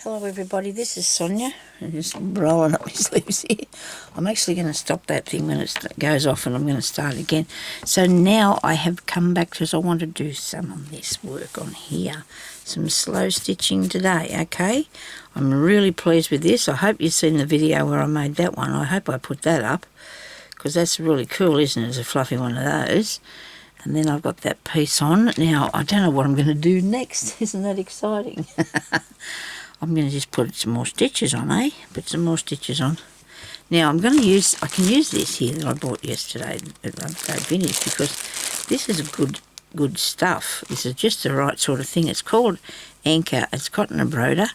Hello everybody, this is Sonya. I'm just rolling up my sleeves here. I'm actually going to stop that thing when it goes off and I'm going to start again. So now I have come back because I want to do some of this work on here. Some slow stitching today, okay? I'm really pleased with this. I hope you've seen the video where I made that one. I hope I put that up because that's really cool, isn't it? It's a fluffy one of those. And then I've got that piece on. Now, I don't know what I'm going to do next. Isn't that exciting? I'm going to just put some more stitches on, Put some more stitches on. Now I can use this here that I bought yesterday at Vintage because this is good stuff. This is just the right sort of thing. It's called Anchor. It's cotton embroider,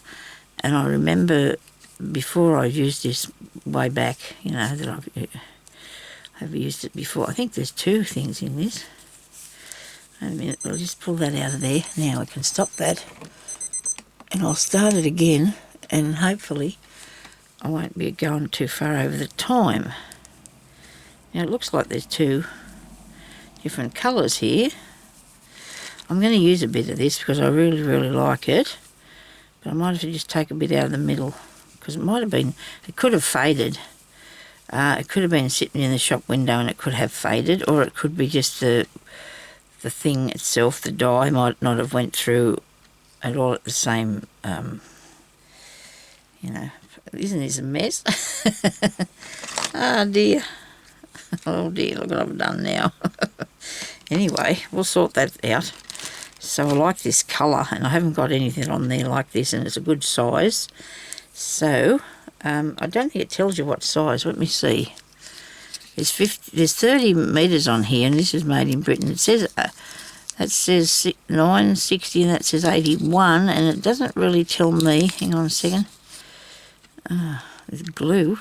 and I remember before I used this way back, you know, that I've used it before. I think there's two things in this. Wait a minute, we'll just pull that out of there. Now we can stop that. And I'll start it again, and hopefully I won't be going too far over the time. Now it looks like there's two different colours here. I'm going to use a bit of this because I really like it, but I might have to just take a bit out of the middle because it could have faded. It could have been sitting in the shop window and it could have faded, or it could be just the thing itself, the dye might not have went through at all at the same, you know, isn't this a mess? Oh dear, look what I've done now. Anyway, we'll sort that out. So I like this colour, and I haven't got anything on there like this, and it's a good size. So, I don't think it tells you what size. Let me see. There's 30 metres on here, and this is made in Britain. It says... that says 960 and that says 81, and it doesn't really tell me. Hang on a second. There's glue.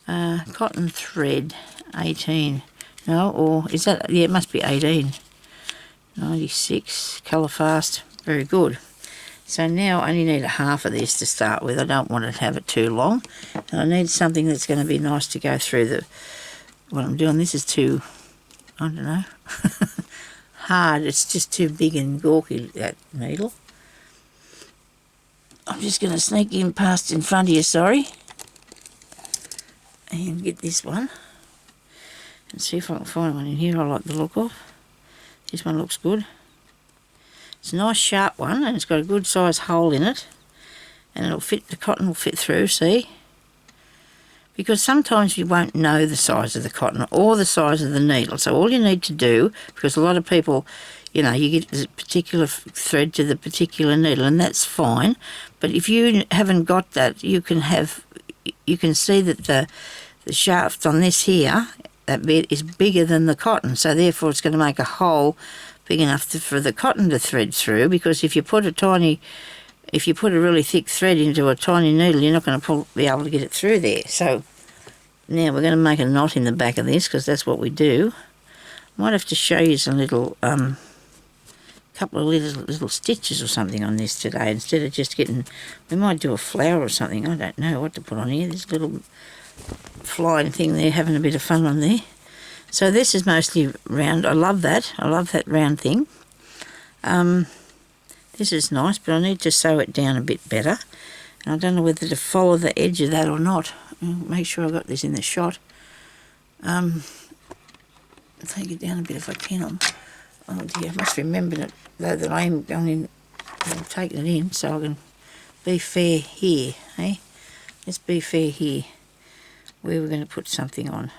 Cotton thread, 18. No, or is that... yeah, it must be 18. 96, colour fast. Very good. So now I only need a half of this to start with. I don't want to have it too long. And I need something that's going to be nice to go through what I'm doing. This is too... I don't know. Hard. It's just too big and gawky, that needle. I'm just going to sneak in past in front of you, sorry. And get this one. And see if I can find one in here I like the look of. This one looks good. It's a nice sharp one, and it's got a good size hole in it. And it'll fit, the cotton will fit through, see? Because sometimes you won't know the size of the cotton or the size of the needle. So all you need to do, because a lot of people, you know, you get a particular thread to the particular needle, and that's fine. But if you haven't got that, you can see that the shaft on this here, that bit, is bigger than the cotton. So therefore it's going to make a hole big enough for the cotton to thread through, because if you put a really thick thread into a tiny needle, you're not going to be able to get it through there. So now we're going to make a knot in the back of this, because that's what we do. Might have to show you some little, couple of little stitches or something on this today, instead of just getting... we might do a flower or something. I don't know what to put on here. This little flying thing there, having a bit of fun on there. So this is mostly round. I love that. I love that round thing. This is nice, but I need to sew it down a bit better. And I don't know whether to follow the edge of that or not. I'll make sure I got this in the shot. Take it down a bit if I can. Oh dear, I must remember that, though, that I am going in and taking it in, so I can be fair here, eh? Let's be fair here, where we're going to put something on.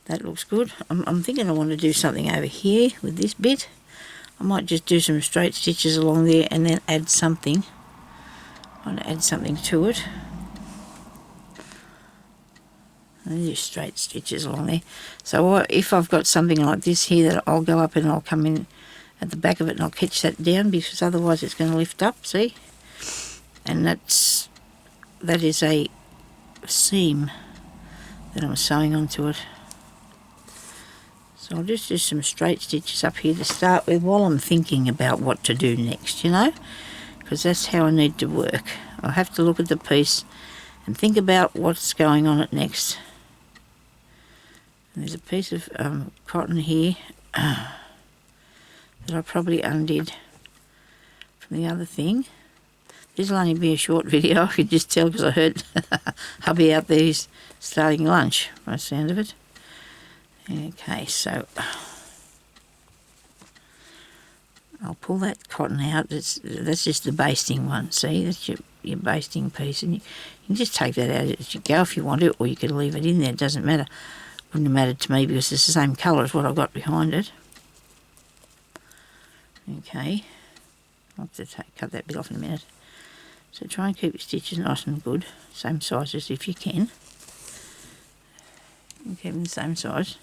That looks good. I'm thinking I want to do something over here with this bit. I might just do some straight stitches along there and then add something. I want to add something to it. And do straight stitches along there. So if I've got something like this here, that I'll go up and I'll come in at the back of it and I'll catch that down, because otherwise it's going to lift up, see? And that is a seam that I'm sewing onto it. So I'll just do some straight stitches up here to start with while I'm thinking about what to do next, you know, because that's how I need to work. I'll have to look at the piece and think about what's going on it next. And there's a piece of cotton here that I probably undid from the other thing. This will only be a short video, I could just tell because I heard hubby out there is starting lunch by the sound of it. Okay, so I'll pull that cotton out. That's just the basting one, see? That's your basting piece, and you can just take that out as you go if you want to, or you can leave it in there, it doesn't matter. Wouldn't have mattered to me because it's the same colour as what I've got behind it. Okay, I'll have to cut that bit off in a minute. So try and keep your stitches nice and good, same sizes if you can. And keep them the same size.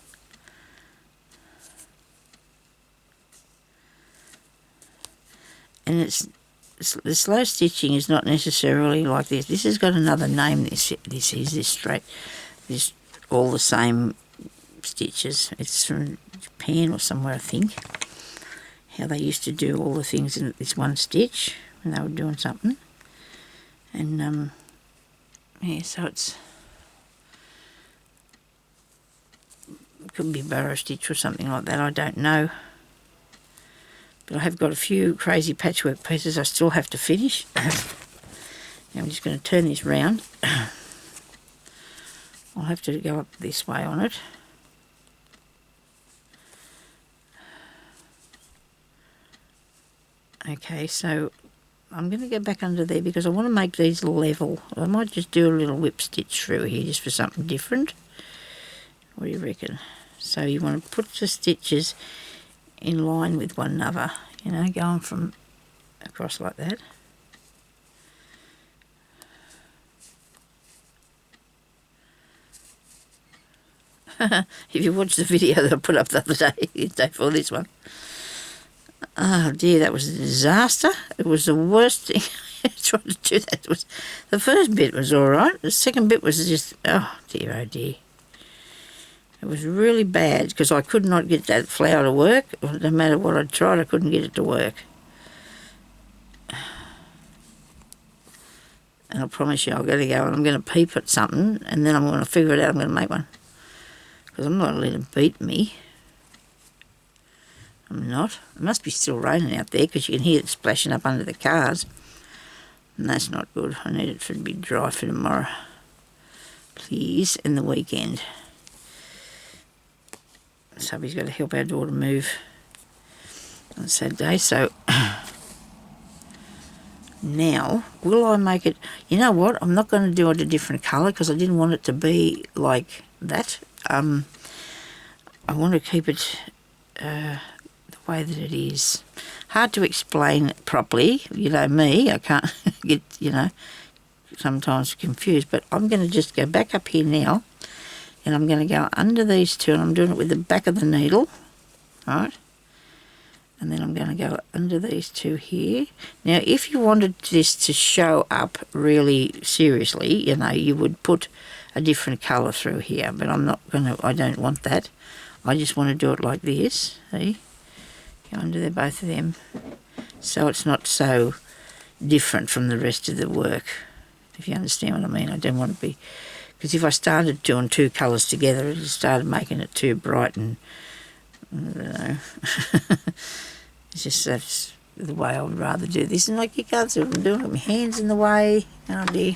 And the slow stitching is not necessarily like this. This has got another name. This all the same stitches. It's from Japan or somewhere, I think. How they used to do all the things in this one stitch when they were doing something. And yeah, so it could be burrow stitch or something like that. I don't know. But I have got a few crazy patchwork pieces I still have to finish. Now I'm just going to turn this round. I'll have to go up this way on it. Okay, so I'm going to go back under there because I want to make these level. I might just do a little whip stitch through here just for something different. What do you reckon? So you want to put the stitches in line with one another, you know, going from across like that. If you watched the video that I put up the other day, the day before this one. Oh dear, that was a disaster. It was the worst thing. I tried to do that. The first bit was all right. The second bit was just, oh dear, oh dear. It was really bad because I could not get that flower to work. No matter what I tried, I couldn't get it to work. And I promise you, I'm going to go and I'm going to peep at something and then I'm going to figure it out. I'm going to make one. Because I'm not going to let it beat me. I'm not. It must be still raining out there because you can hear it splashing up under the cars. And that's not good. I need it to be dry for tomorrow. Please, and the weekend. So he's got to help our daughter move on Saturday. So now, will I make it? You know what? I'm not going to do it a different colour because I didn't want it to be like that. I want to keep it the way that it is. Hard to explain properly. You know me, I can't get, you know, sometimes confused. But I'm going to just go back up here now. And I'm going to go under these two, and I'm doing it with the back of the needle, right? And then I'm going to go under these two here. Now, if you wanted this to show up really seriously, you know, you would put a different colour through here, but I'm not going to, I don't want that. I just want to do it like this, see? Go under there, both of them. So it's not so different from the rest of the work, if you understand what I mean. I don't want to be... Because if I started doing two colours together, it started making it too bright and, I don't know. It's just that's the way I would rather do this. And like you can't see what I'm doing, got my hands in the way. Oh dear.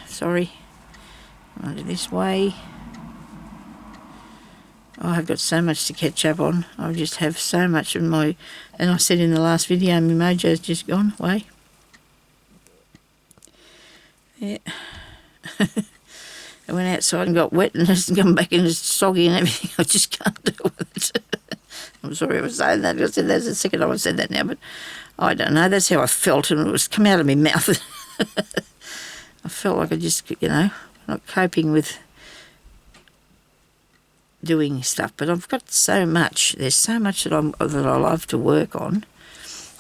Sorry. I'll do this way. Oh, I've got so much to catch up on. I just have so much of my... And I said in the last video, my mojo's just gone away. Yeah. I went outside and got wet and it's come back and it's soggy and everything. I just can't deal with it. I'm sorry I was saying that. I said that's the second time I said that now, but I don't know. That's how I felt and it was come out of my mouth. I felt like I just, you know, not coping with doing stuff. But I've got so much. There's so much that I love to work on,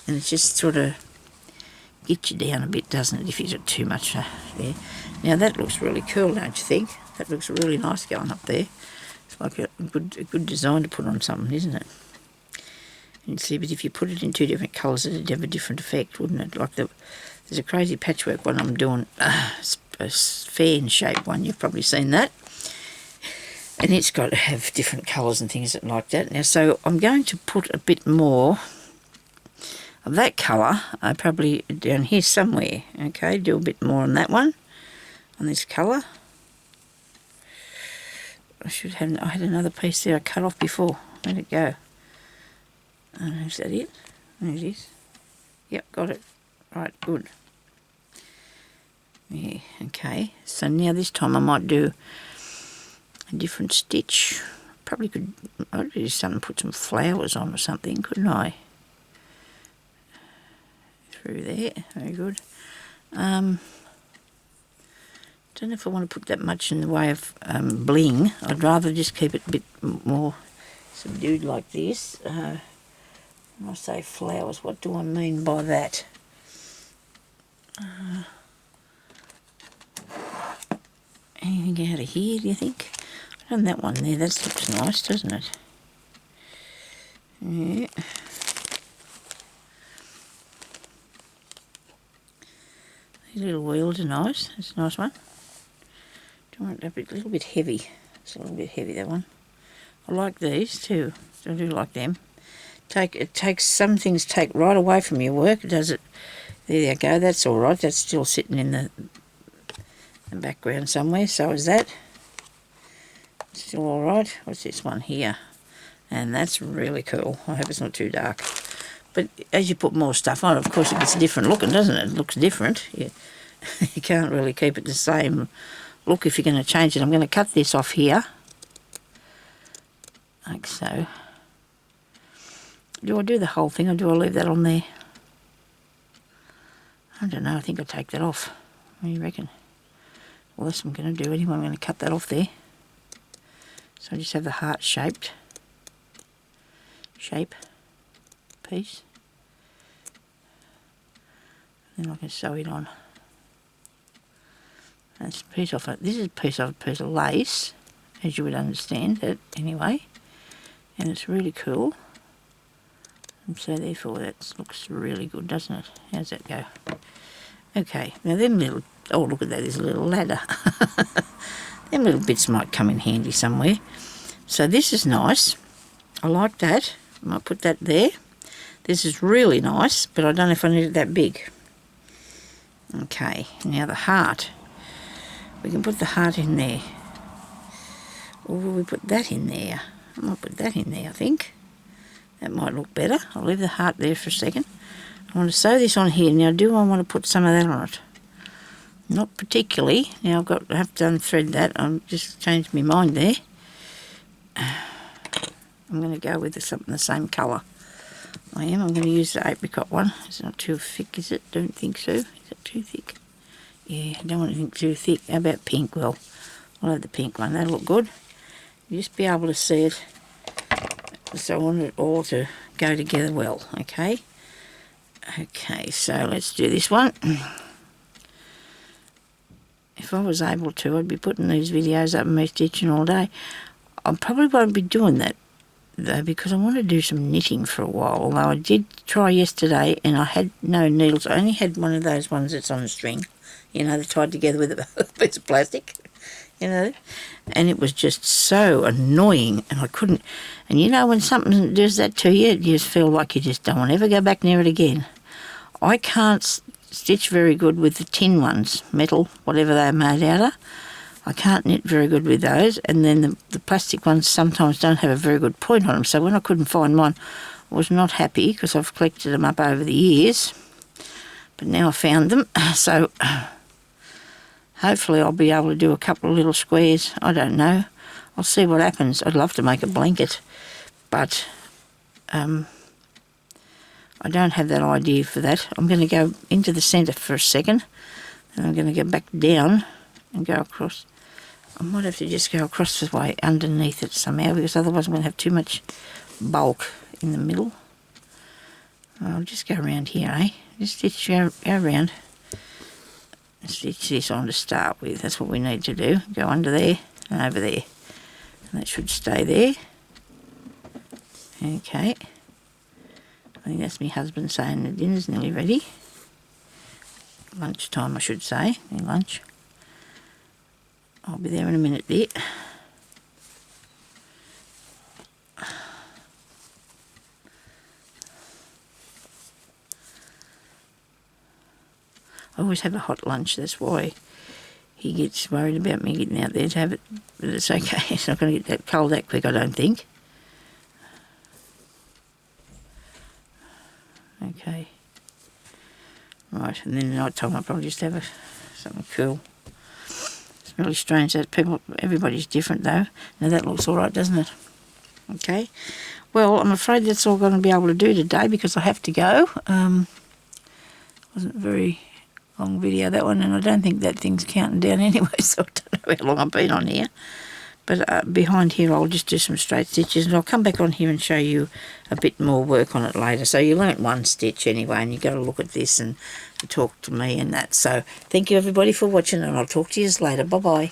and it's just sort of gets you down a bit, doesn't it, if you got too much there. Now that looks really cool, don't you think? That looks really nice going up there. It's like a good design to put on something, isn't it? And see, but if you put it in two different colours, it'd have a different effect, wouldn't it? Like there's a crazy patchwork one I'm doing, a fan-shaped one. You've probably seen that. And it's got to have different colours and things like that. Now, so I'm going to put a bit more. of that colour, I probably down here somewhere. Okay, do a bit more on that one, on this colour. I had another piece there I cut off before. Where'd it go? Is that it? There it is. Yep, got it. Right, good. Yeah, okay. So now this time I might do a different stitch. Probably could, I'd do something, put some flowers on or something, couldn't I? Through there, very good. Don't know if I want to put that much in the way of bling. I'd rather just keep it a bit more subdued like this. When I say flowers, what do I mean by that? Anything out of here, do you think? I've done that one there, that looks nice, doesn't it? Yeah. These little wheels are nice, that's a nice one. Do you want it a little bit heavy? It's a little bit heavy, that one. I like these too, I do like them. Some things take right away from your work, does it? There you go, that's all right, that's still sitting in the background somewhere, so is that. Still all right. What's this one here? And that's really cool. I hope it's not too dark. But as you put more stuff on, of course it gets different looking, doesn't it? It looks different. You can't really keep it the same look if you're going to change it. I'm going to cut this off here, like so. Do I do the whole thing or do I leave that on there? I don't know. I think I'll take that off. What do you reckon? Well, that's what I'm going to do anyway. I'm going to cut that off there. So I just have the heart shape piece. Then I can sew it on. That's a piece of it. This is a piece of lace, as you would understand it anyway. And it's really cool. And so therefore that looks really good, doesn't it? How's that go? Okay, now them little, oh look at that, there's a little ladder. Them little bits might come in handy somewhere. So this is nice. I like that. I might put that there. This is really nice, but I don't know if I need it that big. Okay, now the heart. We can put the heart in there. Or will we put that in there? I might put that in there, I think. That might look better. I'll leave the heart there for a second. I want to sew this on here. Now, do I want to put some of that on it? Not particularly. Now I have to unthread that. I've just changed my mind there. I'm going to go with something the same colour. I'm going to use the apricot one. It's not too thick, is it? Don't think so. Is it too thick? Yeah, I don't want anything too thick. How about pink? Well, I'll have the pink one. That'll look good. You'll just be able to see it. So I want it all to go together well, okay? Okay, so let's do this one. If I was able to, I'd be putting these videos up and me stitching all day. I probably won't be doing that, though, because I want to do some knitting for a while. Although I did try yesterday and I had no needles. I only had one of those ones that's on a string. You know, they're tied together with a piece of plastic, you know. And it was just so annoying and I couldn't. And you know when something does that to you, you just feel like you just don't want to ever go back near it again. I can't stitch very good with the tin ones, metal, whatever they're made out of. I can't knit very good with those, and then the plastic ones sometimes don't have a very good point on them, so when I couldn't find mine, I was not happy because I've collected them up over the years, but now I found them, so hopefully I'll be able to do a couple of little squares. I don't know. I'll see what happens. I'd love to make a blanket, but I don't have that idea for that. I'm going to go into the centre for a second, and I'm going to go back down and go across. I might have to just go across the way underneath it somehow, because otherwise I'm going to have too much bulk in the middle. I'll just go around here, eh? Just stitch, go around. Stitch this on to start with. That's what we need to do. Go under there and over there. And that should stay there. Okay. I think that's my husband saying the dinner's nearly ready. Lunchtime, I should say. Lunch. I'll be there in a minute, dear. I always have a hot lunch, that's why he gets worried about me getting out there to have it, but it's okay. It's not going to get that cold that quick, I don't think. Okay. Right, and then at night time I'll probably just have something cool. It's really strange that everybody's different though. Now that looks alright, doesn't it? Okay. Well, I'm afraid that's all I'm going to be able to do today because I have to go. Wasn't a very long video, that one, and I don't think that thing's counting down anyway, so I don't know how long I've been on here. But behind here I'll just do some straight stitches, and I'll come back on here and show you a bit more work on it later. So you learnt one stitch anyway, and you got to look at this and talk to me and that. So thank you everybody for watching, and I'll talk to you later. Bye-bye.